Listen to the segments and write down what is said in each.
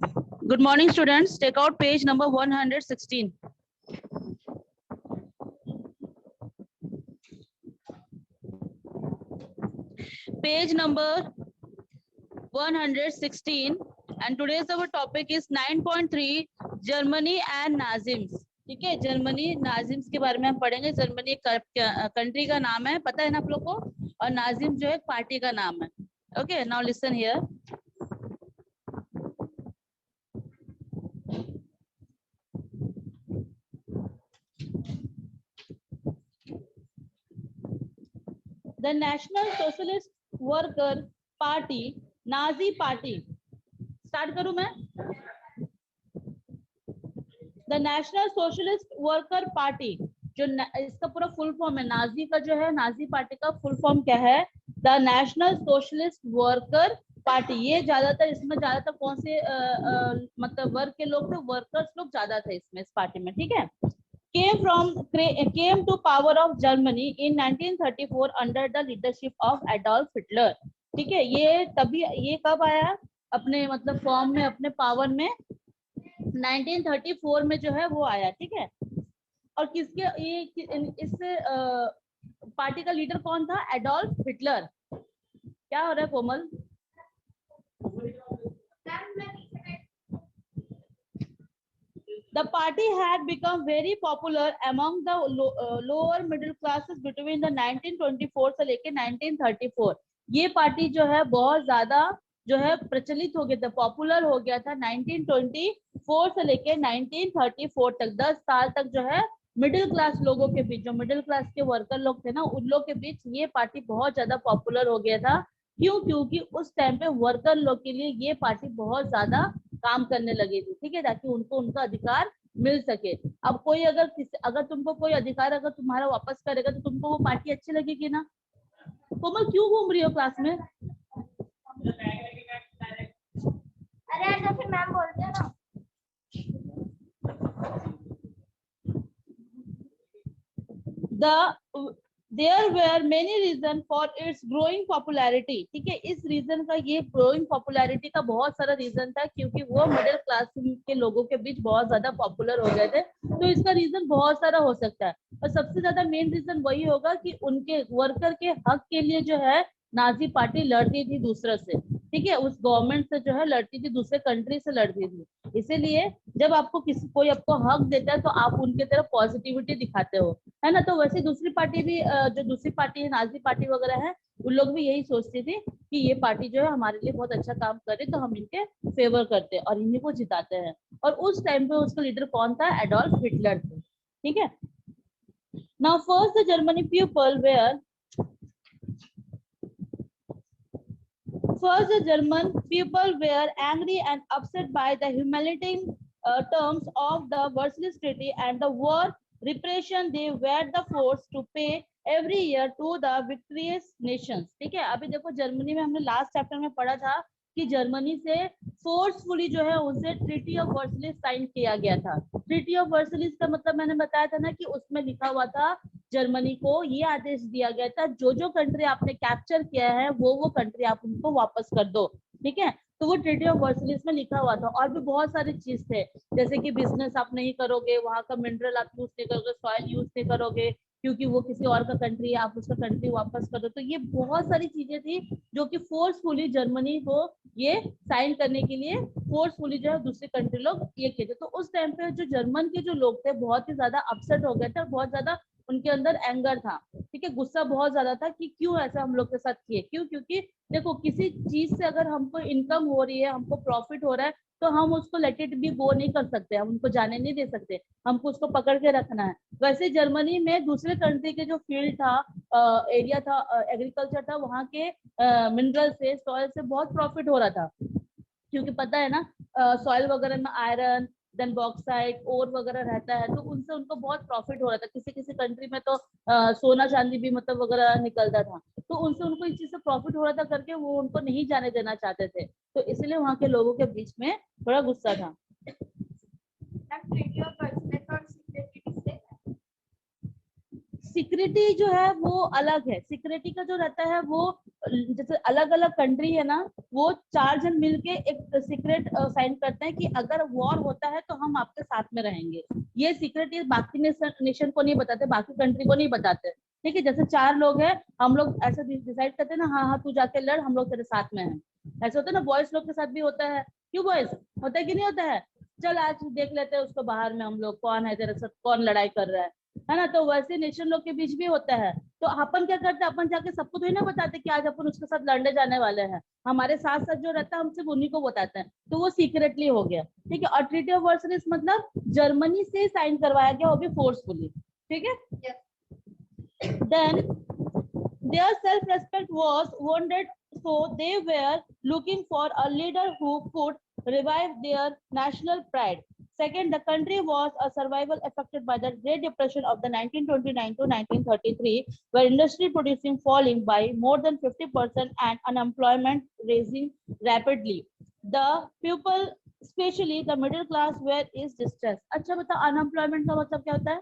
Good morning, students. Take out page number 116. Page number 116, and today's our topic is 9.3 Germany and Nazims. ठीक है, Germany नाजिम्स के बारे में हम पढ़ेंगे। जर्मनी एक कंट्री का नाम है, पता है ना आप लोग को, और नाजिम जो है पार्टी का नाम है। Okay, now listen here. The National Socialist Worker Party, Nazi party, start करूं मैं? The national socialist worker party, जो इसका पूरा फुल फॉर्म है, नाजी का जो है, नाजी पार्टी का फुल फॉर्म क्या है? The national socialist worker party. ये ज्यादातर, इसमें ज्यादातर कौन से मतलब वर्ग के लोग थे? वर्कर्स लोग ज्यादा थे इसमें, इस पार्टी में। ठीक है। came to power of Germany in 1934 under the leadership of Adolf Hitler। ठीक है, ये तभी, ये कब आया अपने मतलब फॉर्म में, अपने पावर में? 1934 में जो है वो आया। ठीक है। और किसके, ये इस पार्टी का लीडर कौन था? Adolf Hitler. क्या हो रहा है कोमल? The party had become very popular among the lower middle classes between the 1924 से लेके 1934। ये पार्टी जो है बहुत ज्यादा जो है प्रचलित हो गया था, पॉपुलर हो गया था 1924 से लेके 1934 तक। 10 साल तक जो है मिडिल क्लास लोगों के बीच, जो मिडिल क्लास के वर्कर लोग थे ना, उन लोग के बीच ये पार्टी बहुत ज्यादा पॉपुलर हो गया था। क्यों? क्योंकि उस टाइम पे वर्कर लोग के लिए ये पार्टी बहुत ज्यादा काम करने लगी थी। ठीक है, ताकि उनको उनका अधिकार मिल सके। अब कोई अगर तुमको कोई अधिकार अगर तुम्हारा वापस करेगा तो तुमको वो पार्टी अच्छी लगेगी ना? कोमल क्यों घूम रही हो क्लास में? अरे तो फिर मैम बोलते हैं ना। There were many reasons for its growing popularity। ठीक है, इस रीजन का, ये ग्रोइंग पॉपुलैरिटी का बहुत सारा रीजन था, क्योंकि वो मिडिल क्लास के लोगों के बीच बहुत ज्यादा पॉपुलर हो गए थे। तो इसका रीजन बहुत सारा हो सकता है, और सबसे ज्यादा मेन रीजन वही होगा कि उनके वर्कर के हक के लिए जो है नाजी पार्टी लड़ती थी दूसरों से। ठीक है, उस गवर्नमेंट से जो है लड़ती थी, दूसरे कंट्री से लड़ती थी। इसीलिए जब आपको कोई आपको हक देता है तो आप उनके तरफ पॉजिटिविटी दिखाते हो, है ना? तो वैसे दूसरी पार्टी भी, जो दूसरी पार्टी है, नाजी पार्टी वगैरह है, उन लोग भी यही सोचते थे कि ये पार्टी जो है हमारे लिए बहुत अच्छा काम करे, तो हम इनके फेवर करते हैं और इन्हीं को जिताते हैं। और उस टाइम पे उसका लीडर कौन था? एडोल्फ हिटलर थे। ठीक है। Now first the Germany people were First, the German people were angry and upset by the humiliating terms of the Versailles Treaty and the war repression they were the forced to pay every year to the victorious nations। ठीक है, अभी देखो Germany में हमने last chapter में पढ़ा था कि जर्मनी से फोर्सफुली जो है उनसे ट्रीटी ऑफ वर्सलिस साइन किया गया था। ट्रीटी ऑफ वर्सलिस का मतलब मैंने बताया था ना कि उसमें लिखा हुआ था, जर्मनी को ये आदेश दिया गया था, जो जो कंट्री आपने कैप्चर किया है वो कंट्री आप उनको वापस कर दो। ठीक है, तो वो ट्रीटी ऑफ वर्सलिस में लिखा हुआ था। और भी बहुत सारे चीज थे, जैसे कि बिजनेस आप नहीं करोगे, वहां का मिनरल आप यूज नहीं करोगे, सॉइल यूज नहीं करोगे, क्योंकि वो किसी और का कंट्री है, आप उसका कंट्री वापस करो। तो ये बहुत सारी चीजें थी जो कि फोर्सफुली जर्मनी को ये साइन करने के लिए फोर्सफुली जो है दूसरी कंट्री लोग ये किए थे। तो उस टाइम पे जो जर्मन के जो लोग थे बहुत ही ज्यादा अपसेट हो गए थे, बहुत ज्यादा उनके अंदर एंगर था। ठीक है, गुस्सा बहुत ज्यादा था कि क्यों ऐसा हम लोग के साथ किए। क्यों? क्योंकि देखो, किसी चीज से अगर हमको इनकम हो रही है, हमको प्रॉफिट हो रहा है, तो हम उसको लेट इट बी गो नहीं कर सकते, हम उनको जाने नहीं दे सकते, हमको उसको पकड़ के रखना है। वैसे जर्मनी में दूसरे कंट्री के जो फील्ड था, एरिया था, एग्रीकल्चर था, वहाँ के मिनरल से, सॉइल से बहुत प्रॉफिट हो रहा था। क्योंकि पता है ना, सॉइल वगैरह में आयरन, देन बॉक्साइट, ओर वगैरह रहता है, तो उनसे उनको बहुत प्रॉफिट हो रहा था। किसी किसी कंट्री में तो सोना चांदी भी मतलब वगैरह निकलता था, तो उनसे उनको इस चीज से प्रॉफिट हो रहा था करके वो उनको नहीं जाने देना चाहते थे। तो इसलिए वहां के लोगों के बीच में थोड़ा गुस्सा था। सिक्योरिटी जो है वो अलग है। सिक्योरिटी का जो रहता है वो जैसे अलग अलग कंट्री है ना, वो 4 जन मिलके एक सीक्रेट साइन करते हैं कि अगर वॉर होता है तो हम आपके साथ में रहेंगे। ये सीक्रेट ये बाकी नेशन को नहीं बताते, बाकी कंट्री को नहीं बताते। ठीक है, जैसे 4 लोग हैं, हम लोग ऐसा डिसाइड करते हैं ना, हाँ हाँ तू जाके लड़, हम लोग तेरे साथ में हैं। ऐसा होता है ना, बॉयज लोग के साथ भी होता है। क्यों बॉयज, होता है कि नहीं होता है? चल आज देख लेते हैं उसको बाहर में, हम लोग कौन है तेरे साथ, कौन लड़ाई कर रहा है ना। तो वैसे नेशन लोग के बीच भी होता है। तो अपन क्या करते हैं, अपन जाके सबको थोड़ी ना बताते कि आज अपन उसके साथ लड़ने जाने वाले हैं। हमारे साथ साथ जो रहता है हम सिर्फ उन्हीं को बताते हैं, तो वो सीक्रेटली हो गया। ठीक है, और ट्रीटी ऑफ वर्साइल्स मतलब जर्मनी से साइन करवाया गया, वो भी फोर्सफुली। ठीक है, then their self-respect was wounded, so they were looking for a leader who could revive their national pride. Second, the country was a survival affected by the Great Depression of the 1929 to 1933, where industry producing falling by more than 50% and unemployment rising rapidly. The people, especially the middle class, were is distressed. अच्छा बता, unemployment का मतलब क्या होता है?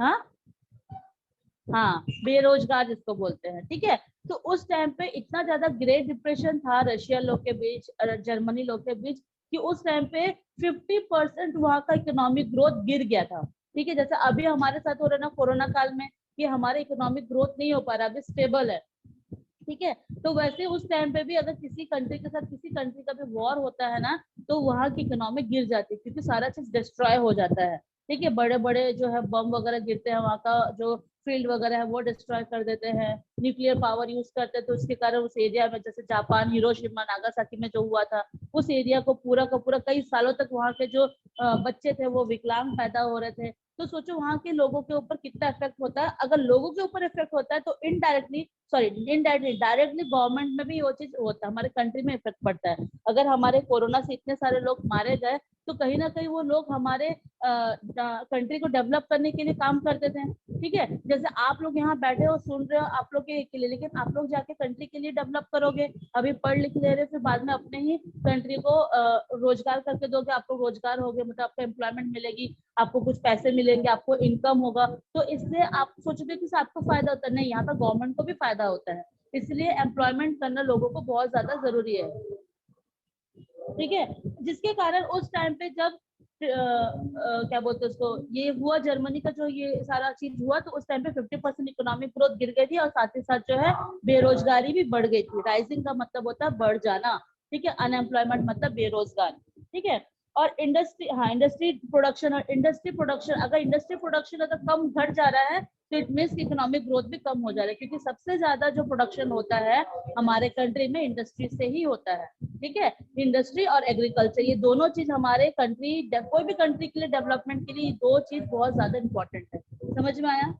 हाँ हाँ, बेरोजगार जिसको बोलते हैं। ठीक है, तो उस टाइम पे इतना ज्यादा ग्रेट डिप्रेशन था रशिया लोग के बीच और जर्मनी लोग के बीच कि उस टाइम पे 50% वहां का इकोनॉमिक ग्रोथ गिर गया था। ठीक है, जैसे अभी हमारे साथ हो रहा है ना कोरोना काल में, कि हमारे इकोनॉमिक ग्रोथ नहीं हो पा रहा, अभी स्टेबल है। ठीक है, तो वैसे उस टाइम पे भी अगर किसी कंट्री के साथ किसी कंट्री का भी वॉर होता है ना, तो वहां की इकोनॉमी गिर जाती है, क्योंकि सारा चीज डिस्ट्रॉय हो जाता है। ठीक है, बड़े बड़े जो है बम वगैरह गिरते हैं, वहां का जो फील्ड वगैरह है वो डिस्ट्रॉय कर देते हैं, न्यूक्लियर पावर यूज करते हैं, तो उसके कारण उस एरिया में, जैसे जापान हिरोशिमा नागासाकी में जो हुआ था, उस एरिया को पूरा का पूरा कई सालों तक वहां के जो बच्चे थे वो विकलांग पैदा हो रहे थे। तो सोचो वहां के लोगों के ऊपर कितना इफेक्ट होता है। अगर लोगों के ऊपर इफेक्ट होता है तो indirectly, sorry indirectly, directly government में भी वो चीज होता है, हमारे कंट्री में इफेक्ट पड़ता है। अगर हमारे कोरोना से इतने सारे लोग मारे गए, तो कहीं ना कहीं वो लोग हमारे कंट्री को डेवलप करने के लिए काम करते थे। ठीक है, जैसे आप लोग यहाँ बैठे हो सुन रहे हो आप लोग के लिए, लेकिन आप लोग जाके कंट्री के लिए डेवलप करोगे। अभी पढ़ लिख ले रहे, फिर बाद में अपने ही कंट्री को रोजगार करके दोगे, आपको रोजगार होगे, मतलब आपको एम्प्लॉयमेंट मिलेगी, आपको कुछ पैसे मिलेंगे, आपको इनकम होगा। तो इससे आप सोचोगे कि आपको फायदा होता है, नहीं, यहाँ पर गवर्नमेंट को भी फायदा होता है। इसलिए एम्प्लॉयमेंट करना लोगों को बहुत ज्यादा जरूरी है। ठीक है, जिसके कारण उस टाइम पे जब क्या बोलते हैं उसको, ये हुआ जर्मनी का जो ये सारा चीज हुआ, तो उस टाइम पे 50% इकोनॉमिक ग्रोथ गिर गई थी, और साथ ही साथ जो है बेरोजगारी भी बढ़ गई थी। राइजिंग का मतलब होता है बढ़ जाना। ठीक है, अनएम्प्लॉयमेंट मतलब बेरोजगार। ठीक है, और इंडस्ट्री, हाँ इंडस्ट्री प्रोडक्शन, और इंडस्ट्री प्रोडक्शन, अगर इंडस्ट्री प्रोडक्शन अगर कम घट जा रहा है तो इट मीन्स इकोनॉमिक ग्रोथ भी कम हो जा रहा है, क्योंकि सबसे ज्यादा जो प्रोडक्शन होता है हमारे कंट्री में इंडस्ट्री से ही होता है। ठीक है, इंडस्ट्री और एग्रीकल्चर, ये दोनों चीज हमारे कंट्री, कोई भी कंट्री के लिए डेवलपमेंट के लिए दो चीज बहुत ज्यादा इंपॉर्टेंट है। समझ में आया?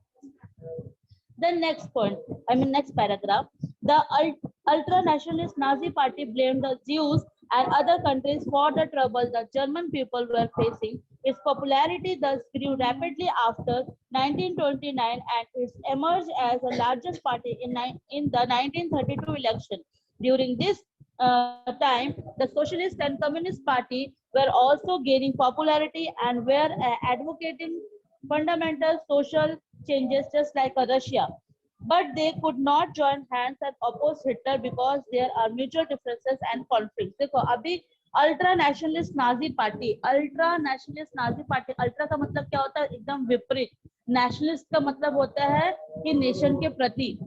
The next point, I mean next paragraph, the ultra nationalist Nazi party blamed the Jews and other countries for the trouble the German people were facing. Its popularity thus grew rapidly after 1929 and it emerged as the largest party in the 1932 election. During this time, the Socialist and Communist Party were also gaining popularity and were advocating fundamental social changes just like Russia. But they could not join hands and oppose Hitler because there are mutual differences and conflicts. देखो अभी ultra nationalist Nazi party, ultra nationalist Nazi party, ultra का मतलब क्या होता है? एकदम विपरीत। Nationalist का मतलब होता है कि नेशन के प्रति।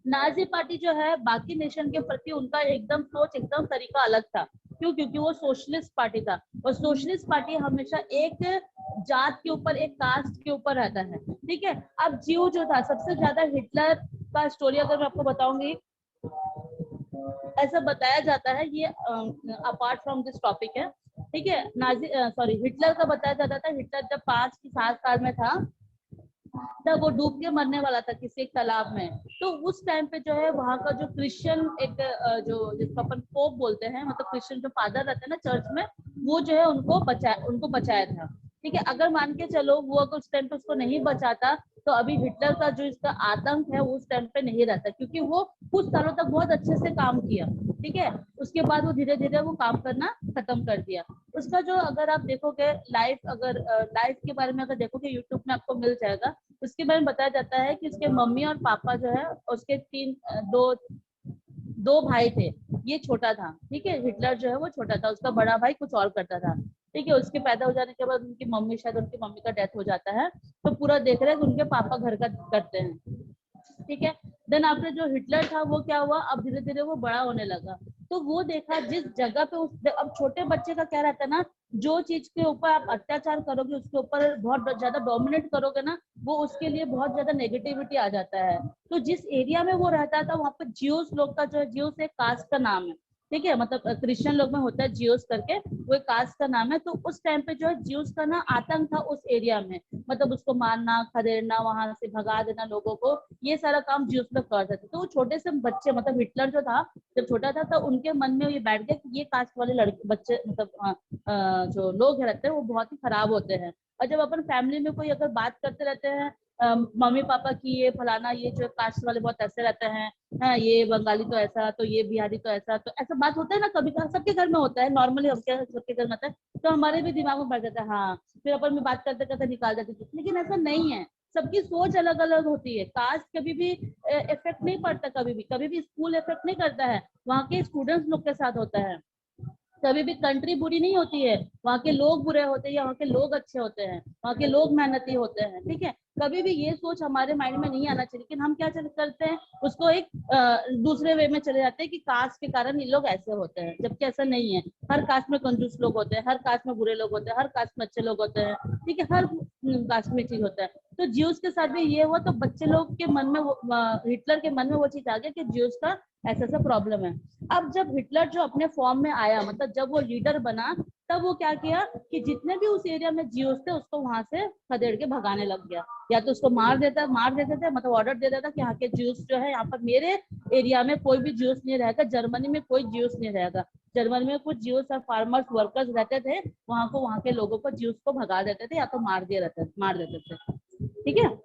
नाजी पार्टी जो है बाकी नेशन के प्रति उनका एकदम सोच, एकदम तरीका अलग था। क्यों? क्योंकि वो सोशलिस्ट पार्टी था, और सोशलिस्ट पार्टी हमेशा एक जात के ऊपर, एक कास्ट के ऊपर रहता है। ठीक है, अब जीव जो था सबसे ज्यादा, हिटलर का स्टोरी अगर मैं आपको बताऊंगी, ऐसा बताया जाता है, ये अपार्ट फ्रॉम दिस टॉपिक है। ठीक है, नाजी सॉरी हिटलर का बताया जाता था, हिटलर जब 5 की 7 साल में था तब वो डूब के मरने वाला था किसी एक तालाब में। तो उस टाइम पे जो है वहां का जो क्रिश्चियन एक जो जिसको अपन पोप बोलते हैं, मतलब क्रिश्चियन जो फादर रहते हैं ना चर्च में, वो जो है उनको बचाया था। ठीक है, अगर मान के चलो वो अगर उस टाइम पे उसको नहीं बचाता, तो अभी हिटलर का जो इसका आतंक है वो उस टाइम पे नहीं रहता, क्योंकि वो कुछ सालों तक बहुत अच्छे से काम किया। ठीक है, उसके बाद वो धीरे धीरे वो काम करना खत्म कर दिया। उसका जो अगर आप देखोगे लाइफ, अगर लाइफ के बारे में अगर देखोगे यूट्यूब में आपको मिल जाएगा, उसके बारे में बताया जाता है कि उसके मम्मी और पापा जो है उसके दो दो भाई थे, ये छोटा था, ठीक है, हिटलर जो है वो छोटा था, उसका बड़ा भाई कुछ और करता था, ठीक है। उसके पैदा हो जाने के बाद उनकी मम्मी, शायद उनकी मम्मी का डेथ हो जाता है, तो पूरा देख रहे हैं कि उनके पापा घर का करते हैं, ठीक है। देन आफ्टर जो हिटलर था वो क्या हुआ, अब धीरे धीरे वो बड़ा होने लगा, तो वो देखा जिस जगह पे अब छोटे बच्चे का क्या रहता है ना, जो चीज के ऊपर आप अत्याचार करोगे, उसके ऊपर बहुत ज्यादा डोमिनेट करोगे ना, वो उसके लिए बहुत ज्यादा नेगेटिविटी आ जाता है। तो जिस एरिया में वो रहता था वहां पे जियोस लोग का जो है, जियोस एक कास्ट का नाम है, ठीक है, मतलब क्रिश्चियन लोग में होता है जियोस करके, वो एक कास्ट का नाम है। तो उस टाइम पे जो है जियोस का ना आतंक था उस एरिया में, मतलब उसको मारना, खदेड़ना, वहां से भगा देना लोगों को, ये सारा काम जियोस लोग करते थे। तो वो छोटे से बच्चे, मतलब हिटलर जो था जब छोटा था, तो उनके मन में ये बैठ गया कि ये कास्ट वाले लड़के बच्चे, मतलब जो लोग रहते हैं वो बहुत ही खराब होते हैं। और जब अपन फैमिली में कोई अगर बात करते रहते हैं मम्मी पापा की, ये फलाना, ये जो कास्ट वाले बहुत ऐसे रहते हैं, हाँ ये बंगाली तो ऐसा, तो ये बिहारी तो ऐसा, तो ऐसा बात होता है ना, कभी कभी सबके घर में होता है, नॉर्मली सबके घर में होता है, तो हमारे भी दिमाग में बैठ जाता है, हाँ, फिर अपन में बात करते करते निकाल जाती थी, लेकिन ऐसा नहीं है। सबकी सोच अलग अलग होती है, कास्ट कभी भी इफेक्ट नहीं पड़ता, कभी भी स्कूल इफेक्ट नहीं करता है, वहाँ के स्टूडेंट्स लोग के साथ होता है। कभी भी कंट्री बुरी नहीं होती है, वहाँ के लोग बुरे होते हैं या वहाँ के लोग अच्छे होते हैं, वहाँ के लोग मेहनती होते हैं, ठीक है। कभी भी ये सोच हमारे माइंड में नहीं आना चाहिए, लेकिन हम क्या करते हैं, उसको एक दूसरे वे में चले जाते हैं कि कास्ट के कारण ये लोग ऐसे होते हैं, जबकि ऐसा नहीं है। हर कास्ट में कंजूस लोग होते हैं, हर कास्ट में बुरे लोग होते हैं, हर कास्ट में अच्छे लोग होते हैं, ठीक है, हर कास्ट में चीज होता है। तो ज्यूस के साथ भी ये हुआ, तो बच्चे लोग के मन में हिटलर के मन में वो चीज आ गया कि ज्यूस का ऐसा ऐसा प्रॉब्लम है। अब जब हिटलर जो अपने फॉर्म में आया, मतलब जब वो लीडर बना, तब वो क्या किया कि जितने भी उस एरिया में जियोस थे उसको वहां से खदेड़ के भगाने लग गया, या तो उसको मार देते थे, मतलब ऑर्डर दे देता कि यहाँ के जियोस जो है, यहाँ पर मेरे एरिया में कोई भी जियोस नहीं रहेगा, जर्मनी में कोई जियोस नहीं रहेगा। जर्मनी में कुछ जियोस और फार्मर्स वर्कर्स रहते थे, वहां के लोगों को जियोस को भगा देते थे, या तो मार देते थे, ठीक है।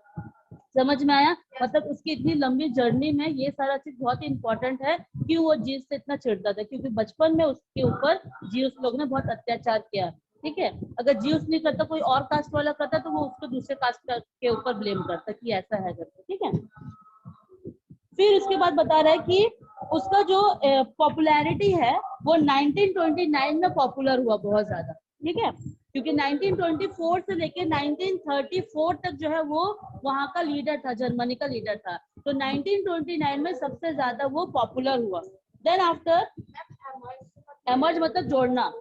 समझ में आया, मतलब उसकी इतनी लंबी जर्नी में ये सारा चीज बहुत ही इंपॉर्टेंट है कि वो जीव से इतना चिढ़ता था, क्योंकि बचपन में उसके ऊपर जीव लोग ने बहुत अत्याचार किया, ठीक है। अगर जीव नहीं करता, कोई और कास्ट वाला करता, तो वो उसको दूसरे कास्ट के ऊपर ब्लेम करता कि ऐसा है करके, ठीक है। फिर उसके बाद बता रहा है कि उसका जो पॉपुलैरिटी है वो 1929 में पॉपुलर हुआ बहुत ज्यादा, ठीक है, क्योंकि 1924 से लेके 1934 तक जो है वो वहां का लीडर था, जर्मनी का लीडर था। तो 1929 में सबसे ज्यादा वो पॉपुलर हुआ। देन आफ्टर एमर्ज, मतलब जोड़ना,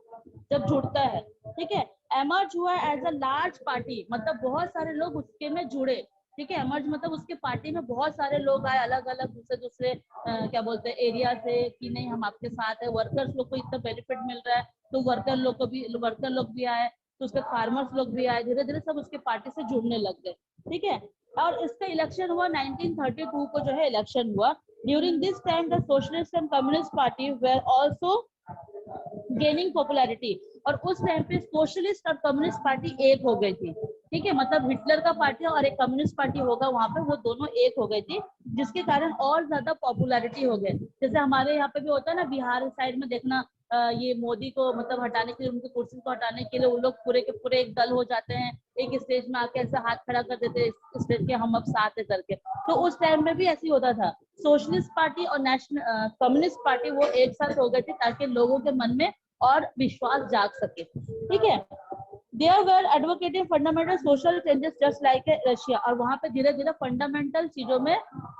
जब जुड़ता है, ठीक है, एमर्ज हुआ एज अ लार्ज पार्टी, मतलब बहुत सारे लोग उसके में जुड़े, ठीक है। एमर्ज मतलब उसके पार्टी में बहुत सारे लोग आए, अलग अलग दूसरे दूसरे क्या बोलते हैं एरिया से, कि नहीं हम आपके साथ है। वर्कर्स लोग को इतना बेनिफिट मिल रहा है, तो वर्कर लोग भी आए, तो उसके फार्मर्स लोग भी आए, धीरे धीरे सब उसके पार्टी से जुड़ने लग गए, ठीक है। और इसका इलेक्शन हुआ 1932 को, जो है इलेक्शन हुआ। During this time the socialist and communist party were also gaining popularity, और उस टाइम पे सोशलिस्ट और कम्युनिस्ट पार्टी एक हो गई थी, ठीक है, मतलब हिटलर का पार्टी और एक कम्युनिस्ट पार्टी होगा वहां पे, वो दोनों एक हो गई थी, जिसके कारण और ज्यादा पॉपुलैरिटी हो गई। जैसे हमारे यहाँ पे भी होता है ना, बिहार साइड में देखना, ये मोदी को मतलब हटाने के लिए, उनकी कुर्सी को हटाने के लिए वो लोग पूरे के पूरे एक दल हो जाते हैं, एक स्टेज में आके ऐसा हाथ खड़ा कर देते हैं स्टेज के, हम अब साथ है करके। तो उस टाइम में भी ऐसे ही होता था, सोशलिस्ट पार्टी और नेशनल कम्युनिस्ट पार्टी वो एक साथ हो गई थी, ताकि लोगों के मन में और विश्वास जाग सके, ठीक है। They were advocating fundamental social changes just like Russia, और वहां पे धीरे धीरे फंडामेंटल चीजों में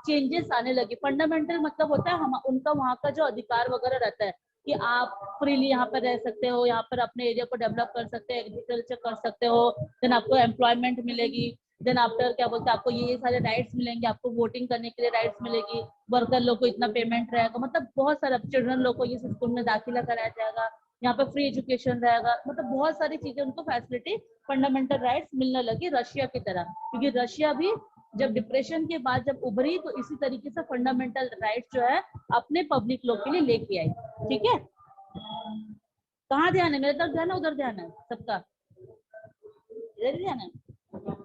चेंजेस आने लगे। फंडामेंटल मतलब होता है हम उनका वहां का जो अधिकार वगैरह रहता है कि आप फ्रीली यहाँ पर रह सकते हो, यहाँ पर अपने एरिया को डेवलप कर सकते हो, एग्रीकल्चर कर सकते हो, देन आपको एम्प्लॉयमेंट मिलेगी, देन आफ्टर क्या बोलते हैं आपको ये सारे राइट्स मिलेंगे, आपको वोटिंग करने के लिए राइट्स मिलेगी, वर्कर लोग को इतना पेमेंट रहेगा, मतलब बहुत सारा चिल्ड्रन लोग को ये स्कूल में दाखिला कराया जाएगा, यहाँ पे फ्री एजुकेशन रहेगा, मतलब बहुत सारी चीजें उनको फैसिलिटी, फंडामेंटल राइट्स मिलने लगी रशिया की तरह। क्योंकि रशिया भी जब डिप्रेशन के बाद जब उभरी, तो इसी तरीके से फंडामेंटल राइट्स जो है अपने पब्लिक लोग के लिए लेके आई, ठीक है। कहाँ ध्यान है, मेरे तरफ ध्यान है, उधर ध्यान है सबका, इधर ध्यान है।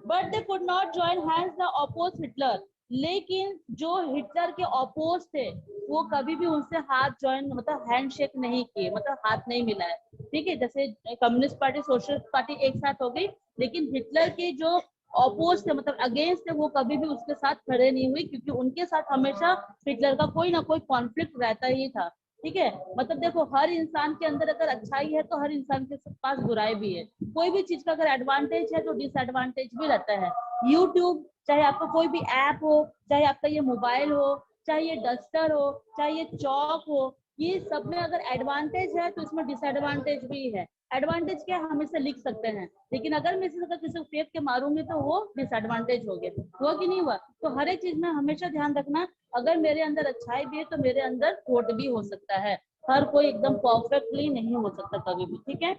But they could not join hands the oppose Hitler, लेकिन जो हिटलर के अपोज थे वो कभी भी उनसे हाथ ज्वाइन, मतलब हैंड शेक नहीं किए, मतलब हाथ नहीं मिलाए, ठीक है। जैसे कम्युनिस्ट पार्टी सोशलिस्ट पार्टी एक साथ हो गई, लेकिन हिटलर के जो ऑपोज थे, मतलब अगेंस्ट थे, वो कभी भी उसके साथ खड़े नहीं हुई, क्योंकि उनके साथ हमेशा हिटलर का कोई ना कोई कॉन्फ्लिक्ट रहता ही था। ठीक है, मतलब देखो हर इंसान के अंदर अगर अच्छाई है तो हर इंसान के पास बुराई भी है। कोई भी चीज का अगर एडवांटेज है तो डिसएडवांटेज भी रहता है। यूट्यूब, चाहे आपका कोई भी ऐप हो, चाहे आपका ये मोबाइल हो, चाहे ये डस्टर हो, चाहे ये चौक हो, ये सब में अगर एडवांटेज है तो इसमें डिसएडवांटेज भी है। एडवांटेज क्या है, हम इसे लिख सकते हैं, लेकिन अगर मैं इसे किसी को फेंक के मारूंगी तो वो डिसएडवांटेज हो गया, हुआ कि नहीं हुआ। तो हर एक चीज में हमेशा ध्यान रखना, अगर मेरे अंदर अच्छाई भी है तो मेरे अंदर खोट भी हो सकता है। हर कोई एकदम परफेक्टली नहीं हो सकता कभी भी। ठीक है,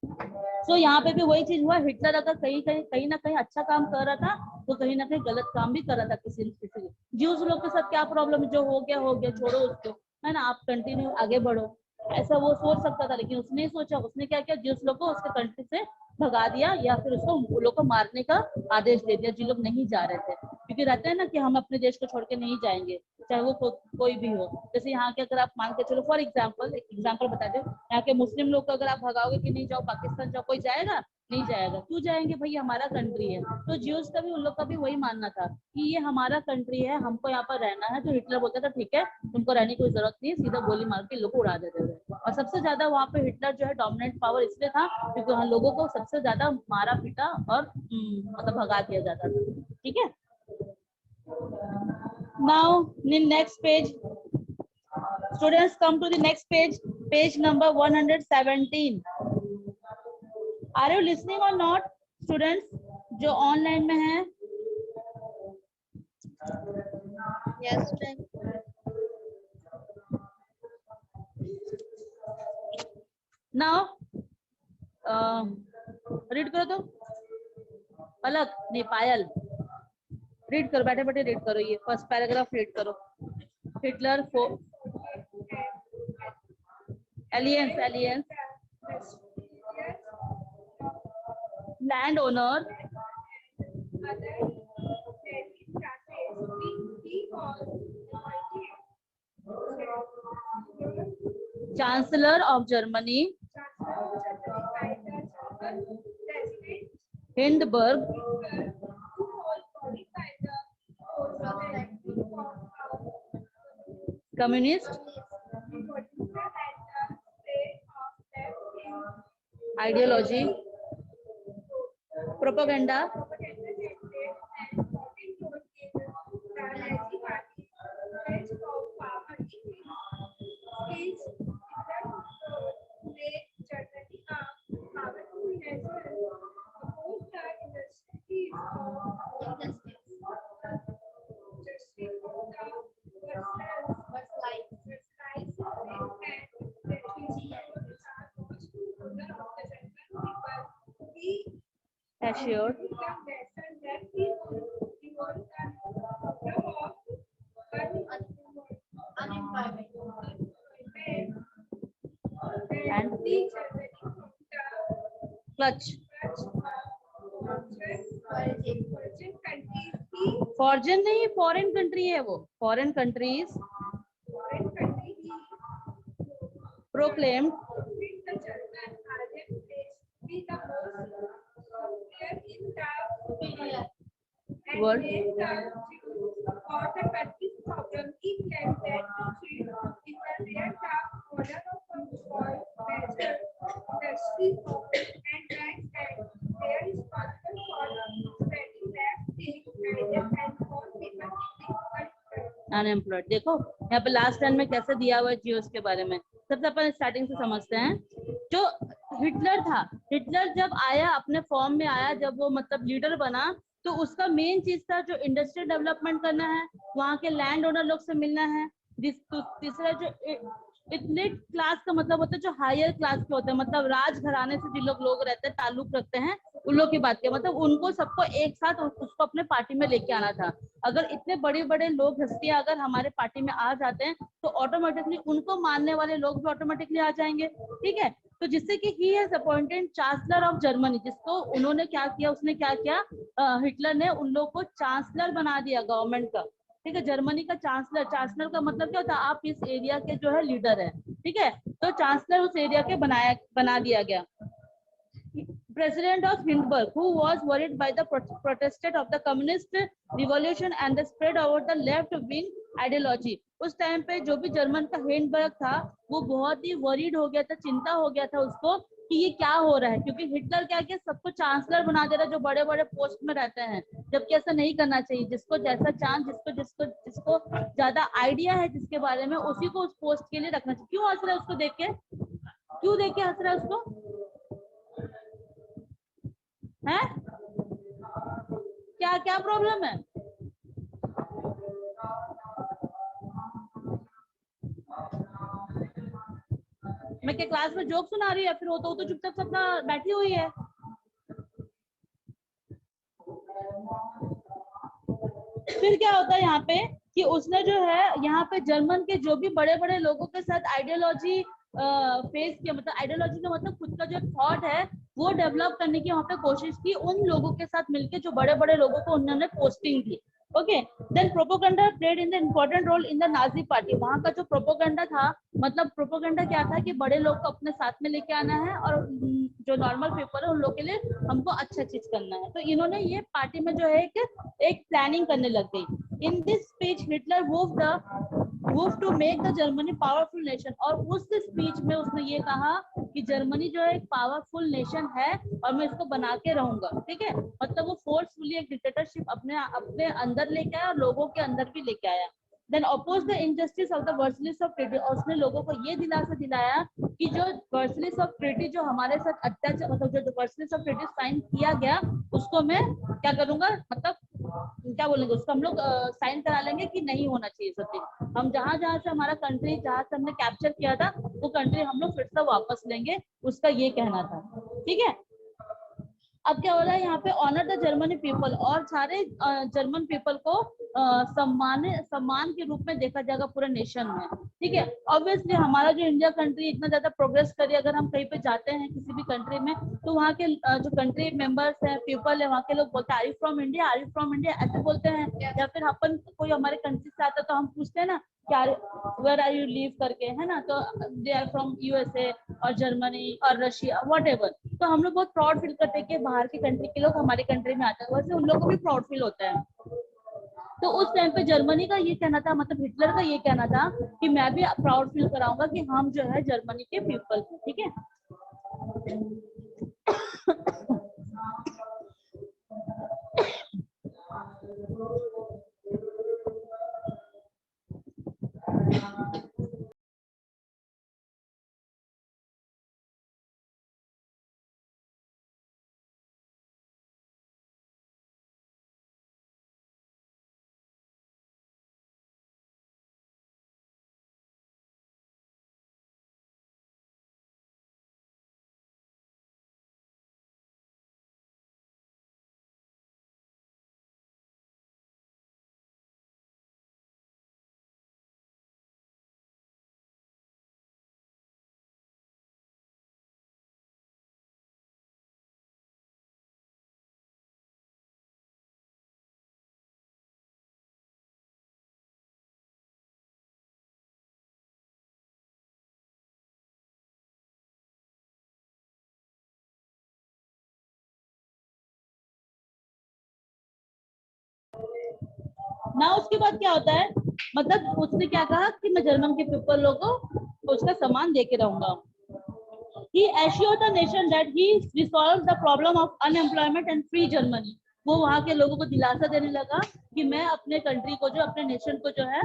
तो यहाँ पे भी वही चीज हुआ, हिटलर अगर कहीं ना कहीं अच्छा काम कर रहा था तो कहीं ना कहीं गलत काम भी कर रहा था किसी न किसी। ज्यूस लोग के साथ क्या प्रॉब्लम, जो हो गया छोड़ो उसको, है ना, आप कंटिन्यू आगे बढ़ो, ऐसा वो सोच सकता था, लेकिन उसने सोचा, उसने क्या किया, ज्यूस लोग को उसके कंट्री से भगा दिया, या फिर उसको वो लोग को मारने का आदेश दे दिया जो लोग नहीं जा रहे थे, क्योंकि रहते हैं ना कि हम अपने देश को छोड़ के नहीं जाएंगे, चाहे वो कोई भी हो। जैसे यहाँ के अगर आप मान के चलो, फॉर एग्जाम्पल एक एग्जाम्पल बता दो, यहाँ के मुस्लिम लोग को अगर आप भगाओगे कि नहीं जाओ पाकिस्तान जाओ, कोई जाएगा, नहीं जाएगा। क्यों जाएंगे भाई, हमारा कंट्री है। तो ज्यूज का भी, उन लोग का भी वही मानना था कि ये हमारा कंट्री है, हमको यहाँ पर रहना है। तो हिटलर बोलता था ठीक है, तुमको रहने की कोई जरूरत नहीं है, सीधा गोली मार के लोग को उड़ा देते थे। और सबसे ज्यादा वहाँ पे हिटलर जो है डोमिनेंट पावर इसलिए था क्योंकि वहाँ लोगों को सबसे ज्यादा मारा पीटा और मतलब भगा दिया जाता था। ठीक है, now in next page, students come to the next page, page number 117. Are you listening or not, students जो ऑनलाइन में हैं? Yes, ma'am. Now रीड करो तो, पलक नहीं पायल, रीड करो, बैठे बैठे रीड करो, ये फर्स्ट पैराग्राफ रीड करो। Hitler for aliens land owner chancellor of Germany Hindenburg communist ideology propaganda assured and clutch फॉर्जन नहीं, फॉरेन कंट्री है वो, foreign countries proclaimed world unemployed. देखो यहाँ पे लास्ट लाइन में कैसे दिया हुआ है जियोस के बारे में। सबसे अपन स्टार्टिंग से समझते हैं। जो हिटलर था, हिटलर जब आया अपने फॉर्म में आया, जब वो मतलब लीडर बना, तो उसका मेन चीज था जो इंडस्ट्रियल डेवलपमेंट करना है, वहाँ के लैंड ओनर लोग से मिलना है। तीसरा जो इलिट क्लास का मतलब होता है जो हायर क्लास के होते हैं, मतलब राजघराने से जिन लोग रहते हैं, ताल्लुक रखते हैं, उन लोग की बात किया, मतलब उनको सबको एक साथ उसको अपने पार्टी में लेके आना था। अगर इतने बड़े बड़े लोग हस्तियां अगर हमारे पार्टी में आ जाते हैं तो ऑटोमेटिकली उनको मानने वाले लोग भी ऑटोमेटिकली आ जाएंगे। ठीक है, तो जिससे कि he has appointed chancellor of Germany, जिसको उन्होंने क्या किया, उसने क्या किया, हिटलर ने उन लोग को चांसलर बना दिया गवर्नमेंट का। ठीक है, जर्मनी का चांसलर, चांसलर का मतलब क्या होता है, आप इस एरिया के जो है लीडर है। ठीक है, तो चांसलर उस एरिया के बना दिया गया। president of Hindenburg, who was worried by the protest of the communist revolution and the spread over the left wing ideology. उस टाइम पे जो भी जर्मन का हिंडबर्ग था वो बहुत ही वरीड हो गया था, चिंता हो गया था उसको कि ये क्या हो रहा है, क्योंकि हिटलर क्या किया, सबको चांसलर बना दे रहा है जो बड़े बड़े पोस्ट में रहते हैं, जबकि ऐसा नहीं करना चाहिए। जिसको जैसा चांस, जिसको जिसको जिसको ज्यादा आइडिया है जिसके बारे में, उसी को उस पोस्ट के लिए रखना चाहिए। क्यों हंस रहा है उसको देख के, क्यों देख के हंस रहा है उसको, है क्या क्या प्रॉब्लम है? मैं क्या क्लास में जोक सुना रही है, फिर वो तो चुपचाप अपना बैठी हुई है। फिर क्या होता है यहाँ पे कि उसने जो है यहाँ पे जर्मन के जो भी बड़े बड़े लोगों के साथ आइडियोलॉजी फेस किया, मतलब आइडियोलॉजी का मतलब खुद का जो थॉट है वो डेवलप करने की वहाँ पे कोशिश की, उन लोगों के साथ मिलके जो बड़े बड़े लोगों को उन्होंने पोस्टिंग दी। Okay, then propaganda played in the important role in the Nazi party. वहाँ का जो प्रोपोगंडा था, मतलब प्रोपोगंडा क्या था कि बड़े लोग को अपने साथ में लेके आना है और जो नॉर्मल पीपल है उन लोग के लिए हमको अच्छा चीज करना है। तो इन्होंने ये पार्टी में जो है एक प्लानिंग करने लग गई। In this speech Hitler moved to make the Germany powerful nation। और उस स्पीच में उसने ये कहा कि जर्मनी जो है एक पावरफुल नेशन है और मैं इसको बना के रहूंगा। ठीक है, मतलब वो फोर्सफुली एक डिक्टेटरशिप अपने अपने अंदर लेके आया और लोगों के अंदर भी लेके आया। Then oppose the injustice of the Versailles of treaty. और उसने लोगों को ये दिलासा दिलाया कि जो वर्सलिस ऑफ ट्रीटी जो हमारे साथ अत्याचार, मतलब जो वर्सलिस ऑफ ट्रीटी साइन किया गया उसको मैं क्या करूंगा, मतलब क्या बोलेंगे उसको, हम लोग साइन करा लेंगे कि नहीं होना चाहिए सब चीज। हम जहां जहां से हमारा कंट्री जहां से हमने कैप्चर किया था वो कंट्री हम लोग फिर से वापस लेंगे, उसका ये कहना था। ठीक है, अब क्या हो रहा है यहाँ पे, ऑनर द जर्मनी पीपल, और सारे जर्मन पीपल को सम्मान के रूप में देखा जाएगा पूरे नेशन में। ठीक है, ऑब्वियसली हमारा जो इंडिया कंट्री इतना ज्यादा प्रोग्रेस करी, अगर हम कहीं पे जाते हैं किसी भी कंट्री में तो वहाँ के जो कंट्री मेंबर्स हैं, पीपल है, वहाँ के लोग बोलते हैं are you from India, are you from India, ऐसे बोलते हैं। या फिर अपन कोई हमारे कंट्री से आता है तो हम पूछते हैं ना क्या वेयर आर यू लिव करके, है ना, तो दे आर फ्रॉम यूएसए और जर्मनी और रशिया वट एवर। तो हम लोग बहुत प्राउड फील करते हैं कि बाहर की कंट्री के लोग हमारी कंट्री में आते हैं, वैसे उन लोगों को भी प्राउड फील होता है। तो उस टाइम पे जर्मनी का ये कहना था, मतलब हिटलर का ये कहना था कि मैं भी प्राउड फील कराऊंगा कि हम जो है जर्मनी के पीपल। ठीक है, ना उसके बाद क्या होता है, मतलब उसने क्या कहा कि मैं जर्मन के पीपल लोगों को उसका सम्मान दे के रहूंगा। He assured the nation that he resolved the problem of unemployment and free Germany। वो वहाँ के लोगों को दिलासा देने लगा कि मैं अपने कंट्री को जो, अपने नेशन को जो है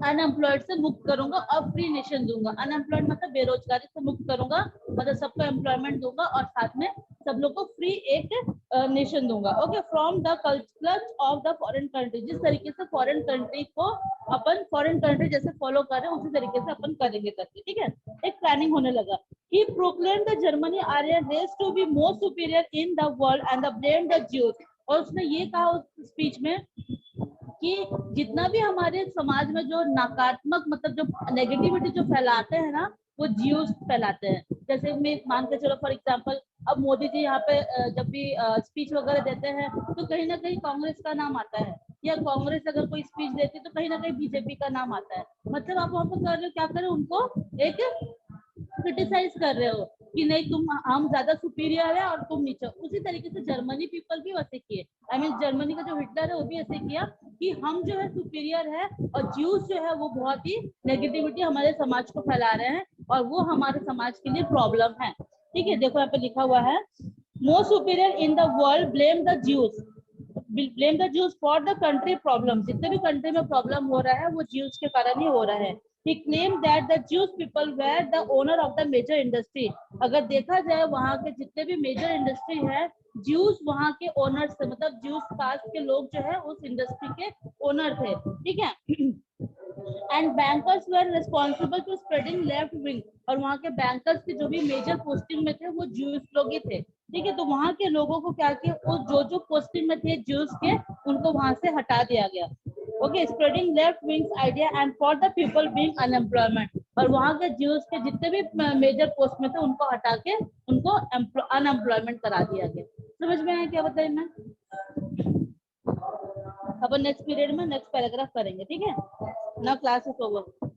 अनएम्प्लॉयड से मुक्त करूंगा और फ्री नेशन दूंगा। अनएम्प्लॉयड मतलब बेरोजगारी से मुक्त करूंगा, मतलब सबको एम्प्लॉयमेंट दूंगा और साथ में सब लोग को फ्री एक नेशन दूंगा। Okay, from the clutch of the foreign country. जिस तरीके से फॉरेन कंट्री को अपन फॉरेन कंट्री जैसे फॉलो कर रहे हैं उसी तरीके से अपन करेंगे करके। ठीक है, एक प्लानिंग होने लगा। He proclaimed the Germany Aryan race to be more superior in the world and blamed the Jews। और उसने ये कहा उस स्पीच में कि जितना भी हमारे समाज में जो नकारात्मक, मतलब जो नेगेटिविटी जो फैलाते हैं ना, वो ज्यूज फैलाते हैं। जैसे मैं मान के चलो फॉर एग्जांपल, अब मोदी जी यहाँ पे जब भी स्पीच वगैरह देते हैं तो कहीं ना कहीं कांग्रेस का नाम आता है, या कांग्रेस अगर कोई स्पीच देती है तो कहीं ना कहीं बीजेपी का नाम आता है। मतलब आप वहाँ पर कर रहे हो क्या कर रहे हो, उनको एक क्रिटिसाइज कर रहे हो। कि नहीं तुम हम ज्यादा सुपीरियर है और तुम नीचे। उसी तरीके से जर्मनी पीपल भी वैसे किए। आई मीन जर्मनी का जो हिटलर है वो भी ऐसे किया कि हम जो है सुपीरियर है और ज्यूज जो है वो बहुत ही नेगेटिविटी हमारे समाज को फैला रहे हैं और वो हमारे समाज के लिए प्रॉब्लम है। ठीक है, देखो यहाँ पे लिखा हुआ है most superior in the world blame the Jews, blame the Jews for the country problem. जितने भी कंट्री में प्रॉब्लम हो रहा है वो ज्यूज के कारण ही हो रहा है। He claimed that the Jewish people were the owner of the major industry. अगर देखा जाए वहाँ के जितने भी मेजर इंडस्ट्री है, ज्यूज वहाँ के ओनर्स थे, मतलब ज्यूज कास्ट के लोग जो है उस इंडस्ट्री के ओनर थे। ठीक है, and bankers were responsible to spreading left wing, और वहाँ के बैंकर्स के जो भी मेजर पोस्टिंग में थे वो ज्यूज लोग ही थे। ठीक है, तो वहाँ के लोगों को क्या किया, वो जो जो पोस्टिंग में थे ज्यूज के, उनको वहां से हटा दिया गया। Okay, spreading left wings idea and for the people being unemployment, और वहाँ के ज्यूज के जितने भी मेजर पोस्ट में थे उनको हटा के उनको अनएम्प्लॉयमेंट करा दिया गया। समझ में आया क्या बताइए मैं? अब नेक्स्ट पीरियड में नेक्स्ट पैराग्राफ करेंगे। ठीक है, नाउ क्लास इज ओवर।